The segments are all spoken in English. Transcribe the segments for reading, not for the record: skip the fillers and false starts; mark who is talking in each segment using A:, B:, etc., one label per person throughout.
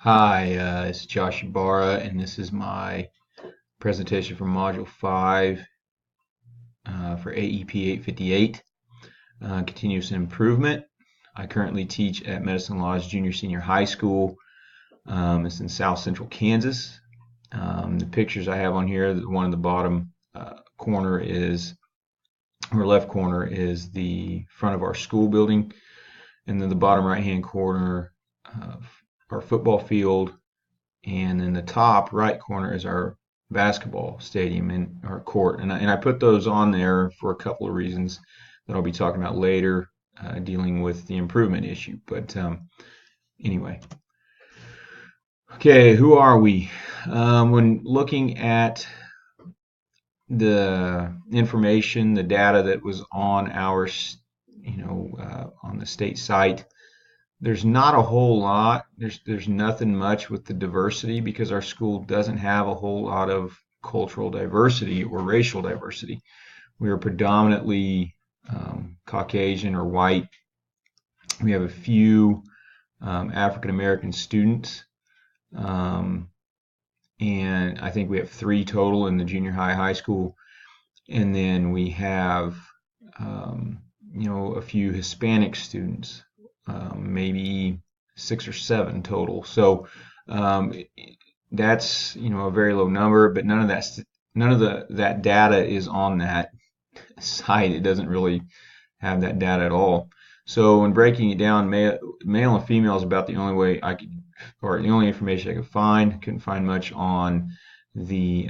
A: Hi, it's Josh Ibarra, and this is my presentation for Module 5 for AEP 858, Continuous Improvement. I currently teach at Medicine Lodge Junior Senior High School. It's in South Central Kansas. The pictures I have on here, the one in the bottom corner is, or left corner, is the front of our school building, and then the bottom right-hand corner, our football field. And in the top right corner is our basketball stadium and our court. And I put those on there for a couple of reasons that I'll be talking about later, dealing with the improvement issue. But anyway, okay, who are we? When looking at the information, the data that was on our, on the state site, there's not a whole lot. There's nothing much with the diversity because our school doesn't have a whole lot of cultural diversity or racial diversity. We are predominantly Caucasian or white. We have a few African American students, and I think we have 3 total in the junior high school, and then we have a few Hispanic students, maybe 6 or 7 total. So um, that's a very low number, but none of that data is on that site. It doesn't really have that data at all. So when breaking it down, male and female is about the only way I could, or the only information I could find. Couldn't find much on the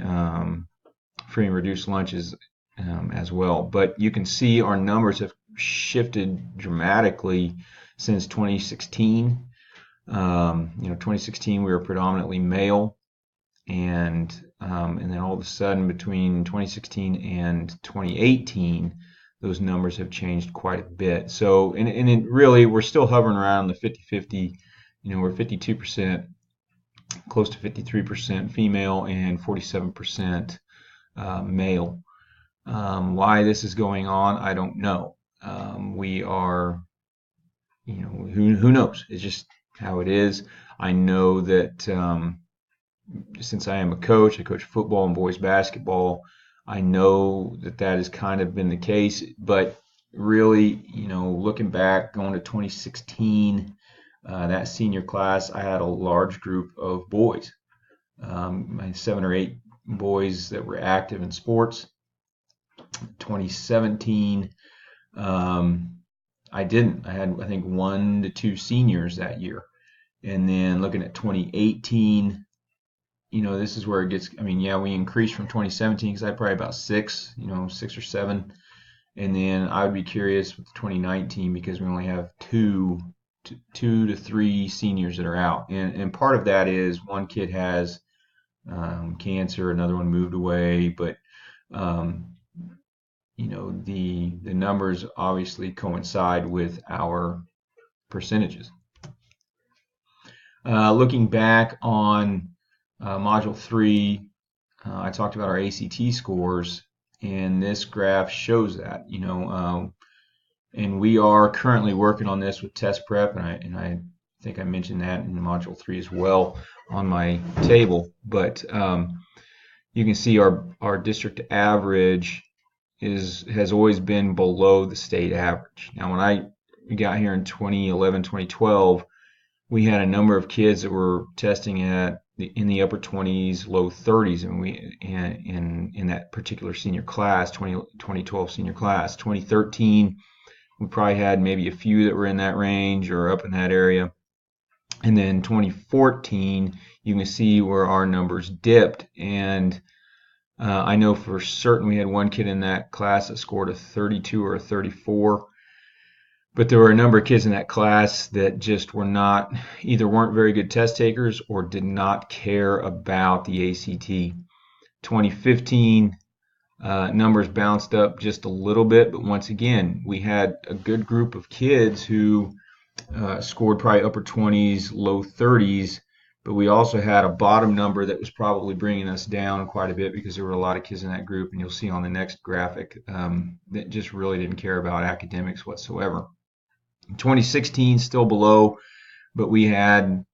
A: free and reduced lunches as well. But you can see our numbers have shifted dramatically since 2016. 2016 we were predominantly male, and then all of a sudden between 2016 and 2018, those numbers have changed quite a bit. So, and it really, we're still hovering around the 50-50. We're 52%, close to 53% female, and 47% male. Why this is going on, I don't know. We are, who knows? It's just how it is. I know that since I am a coach, I coach football and boys basketball. I know that that has kind of been the case, but really, looking back, going to 2016, that senior class, I had a large group of boys, my 7 or 8 boys that were active in sports. 2017, I didn't. I had, I think, 1 to 2 seniors that year. And then looking at 2018, this is where it gets, yeah, we increased from 2017 because I had probably about 6, 6 or 7. And then I would be curious with 2019 because we only have 2 to 3 seniors that are out. And part of that is one kid has cancer, another one moved away, but the numbers obviously coincide with our percentages. Looking back on Module 3, I talked about our ACT scores, and this graph shows that, and we are currently working on this with test prep, and I think I mentioned that in Module 3 as well on my table, but you can see our district average has always been below the state average. Now, when I got here in 2011, 2012, we had a number of kids that were testing in the upper 20s, low 30s, and in that particular senior class, 2012 senior class. 2013, we probably had maybe a few that were in that range or up in that area. And then 2014, you can see where our numbers dipped, and I know for certain we had one kid in that class that scored a 32 or a 34, but there were a number of kids in that class that just weren't very good test takers or did not care about the ACT. 2015, numbers bounced up just a little bit, but once again, we had a good group of kids who scored probably upper 20s, low 30s, but we also had a bottom number that was probably bringing us down quite a bit because there were a lot of kids in that group, and you'll see on the next graphic that just really didn't care about academics whatsoever. 2016 still below, but we had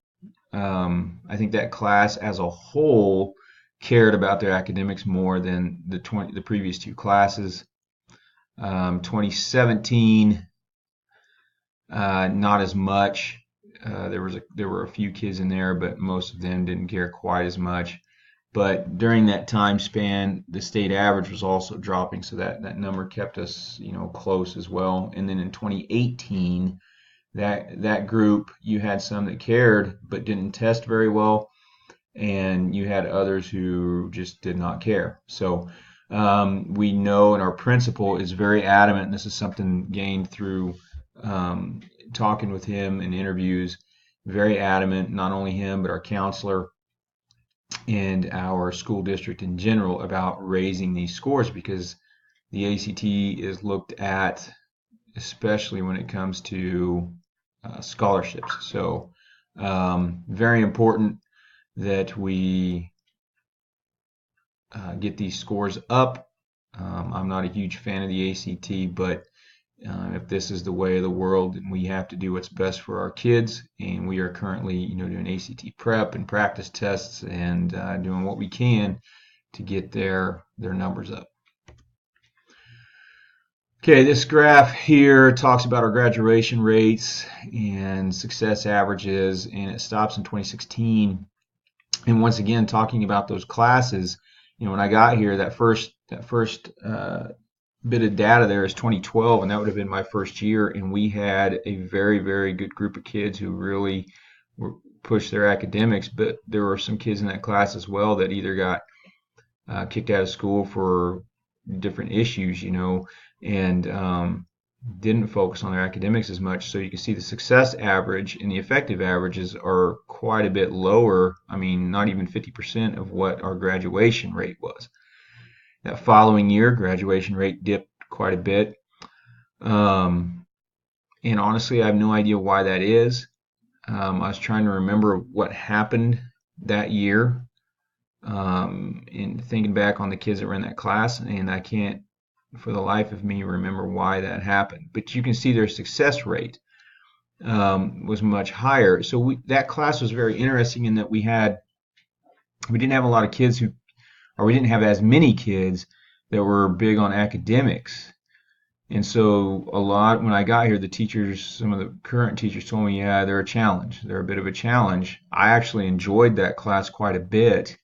A: I think that class as a whole cared about their academics more than the previous two classes. 2017, not as much. There were a few kids in there, but most of them didn't care quite as much. But during that time span, the state average was also dropping, so that number kept us, close as well. And then in 2018, that group, you had some that cared but didn't test very well, and you had others who just did not care. So we know, and our principal is very adamant, and this is something gained through um, talking with him in interviews, very adamant, not only him, but our counselor and our school district in general, about raising these scores, because the ACT is looked at, especially when it comes to scholarships. So very important that we get these scores up. I'm not a huge fan of the ACT, but if this is the way of the world, then we have to do what's best for our kids. And we are currently, doing ACT prep and practice tests and doing what we can to get their numbers up. Okay, this graph here talks about our graduation rates and success averages, and it stops in 2016. And once again, talking about those classes, when I got here, that first bit of data there is 2012, and that would have been my first year, and we had a very, very good group of kids who really pushed their academics. But there were some kids in that class as well that either got kicked out of school for different issues, and didn't focus on their academics as much. So you can see the success average and the effective averages are quite a bit lower. I mean, not even 50% of what our graduation rate was. That following year, graduation rate dipped quite a bit. And honestly, I have no idea why that is. I was trying to remember what happened that year, and thinking back on the kids that were in that class, and I can't for the life of me remember why that happened. But you can see their success rate was much higher. So that class was very interesting in that we didn't have a lot of kids we didn't have as many kids that were big on academics. And so when I got here, some of the current teachers told me, yeah, they're a challenge. They're a bit of a challenge. I actually enjoyed that class quite a bit,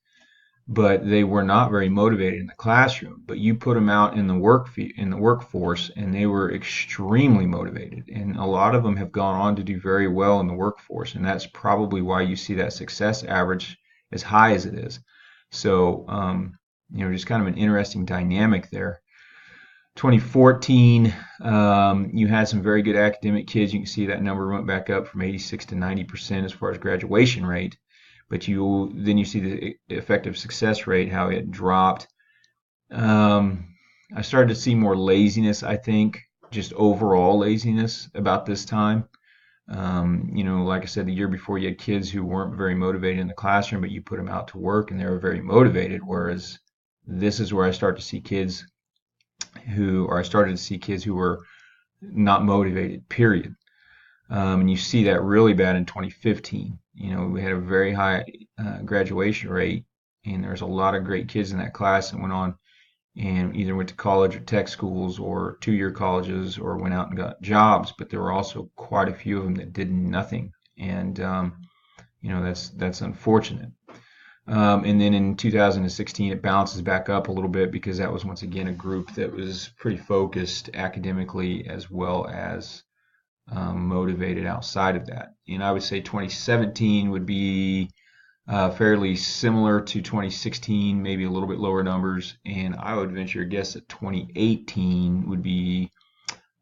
A: but they were not very motivated in the classroom. But you put them out in the workforce, and they were extremely motivated. And a lot of them have gone on to do very well in the workforce, and that's probably why you see that success average as high as it is. So, just kind of an interesting dynamic there. 2014, you had some very good academic kids. You can see that number went back up from 86 to 90% as far as graduation rate. But then you see the effective success rate, how it dropped. I started to see more laziness, I think, just overall laziness about this time. Like I said, the year before you had kids who weren't very motivated in the classroom, but you put them out to work and they were very motivated. Whereas this is where I started to see kids who were not motivated, period. And you see that really bad in 2015. We had a very high graduation rate, and there's a lot of great kids in that class that went on and either went to college or tech schools or two-year colleges or went out and got jobs. But there were also quite a few of them that did nothing, and that's unfortunate. And then in 2016, it bounces back up a little bit because that was once again a group that was pretty focused academically as well as motivated outside of that. And I would say 2017 would be fairly similar to 2016, maybe a little bit lower numbers. And I would venture a guess that 2018 would be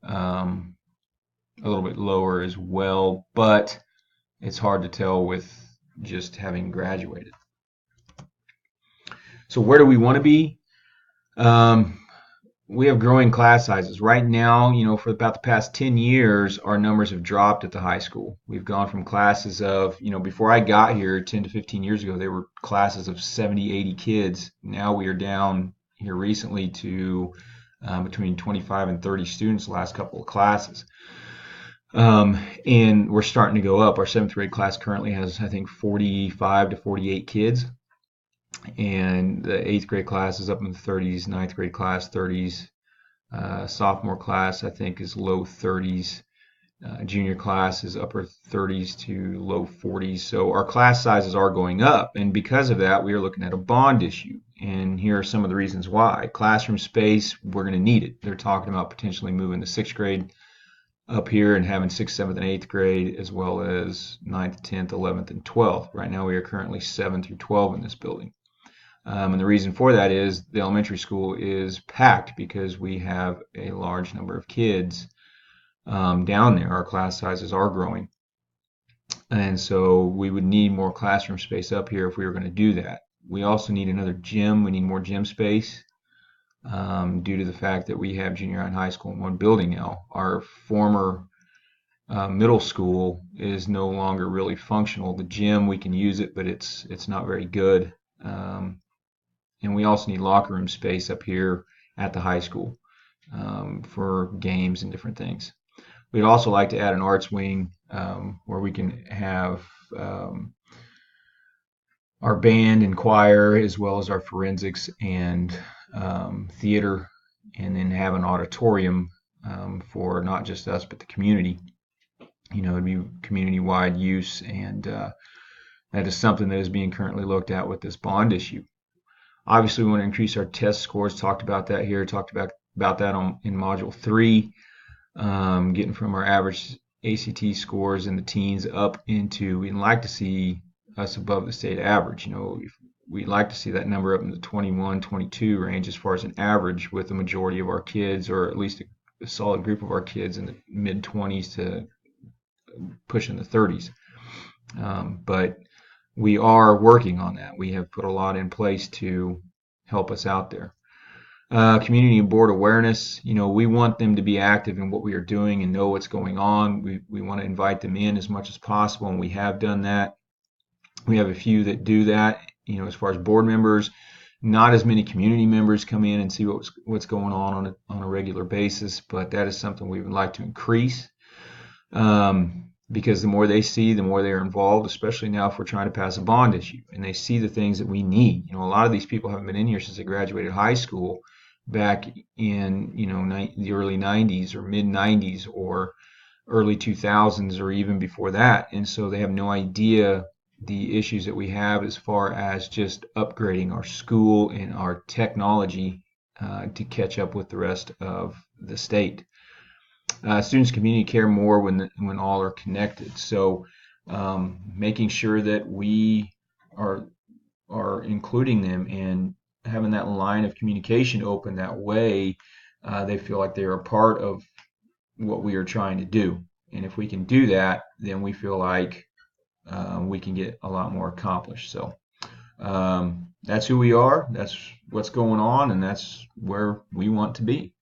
A: a little bit lower as well, but it's hard to tell with just having graduated. So where do we want to be? We have growing class sizes. Right now, for about the past 10 years, our numbers have dropped at the high school. We've gone from classes of, before I got here 10 to 15 years ago, there were classes of 70, 80 kids. Now we are down here recently to between 25 and 30 students the last couple of classes. Um, and we're starting to go up. Our seventh grade class currently has, I think, 45 to 48 kids, and the eighth grade class is up in the 30s, ninth grade class 30s, sophomore class I think is low 30s, junior class is upper 30s to low 40s. So our class sizes are going up, and because of that, we are looking at a bond issue. And here are some of the reasons why. Classroom space, we're going to need it. They're talking about potentially moving the sixth grade up here and having sixth, seventh, and eighth grade, as well as ninth, 10th, 11th, and 12th. Right now, we are currently 7 through 12 in this building. And the reason for that is the elementary school is packed because we have a large number of kids down there. Our class sizes are growing. And so we would need more classroom space up here if we were going to do that. We also need another gym. We need more gym space due to the fact that we have junior high and high school in one building now. Our former middle school is no longer really functional. The gym, we can use it, but it's not very good. And we also need locker room space up here at the high school for games and different things. We'd also like to add an arts wing where we can have our band and choir, as well as our forensics and theater, and then have an auditorium for not just us but the community. You know, it'd be community-wide use, and that is something that is being currently looked at with this bond issue. Obviously, we want to increase our test scores. Talked about that here. Talked about that in Module 3, getting from our average ACT scores in the teens up into, we'd like to see us above the state average. You know, we'd like to see that number up in the 21, 22 range as far as an average, with the majority of our kids, or at least a solid group of our kids, in the mid 20s to pushing the 30s. But we are working on that. We have put a lot in place to help us out there. Community and board awareness, you know, we want them to be active in what we are doing and know what's going on. We want to invite them in as much as possible, and we have done that. We have a few that do that, you know, as far as board members. Not as many community members come in and see what's going on a regular basis, but that is something we would like to increase. Because the more they see, the more they are involved, especially now if we're trying to pass a bond issue, and they see the things that we need. You know, a lot of these people haven't been in here since they graduated high school back in, you know, the early 90s or mid 90s or early 2000s or even before that. And so they have no idea the issues that we have as far as just upgrading our school and our technology to catch up with the rest of the state. Students communicate more when all are connected. So making sure that we are including them and having that line of communication open, that way they feel like they're a part of what we are trying to do. And if we can do that, then we feel like we can get a lot more accomplished. So that's who we are, that's what's going on, and that's where we want to be.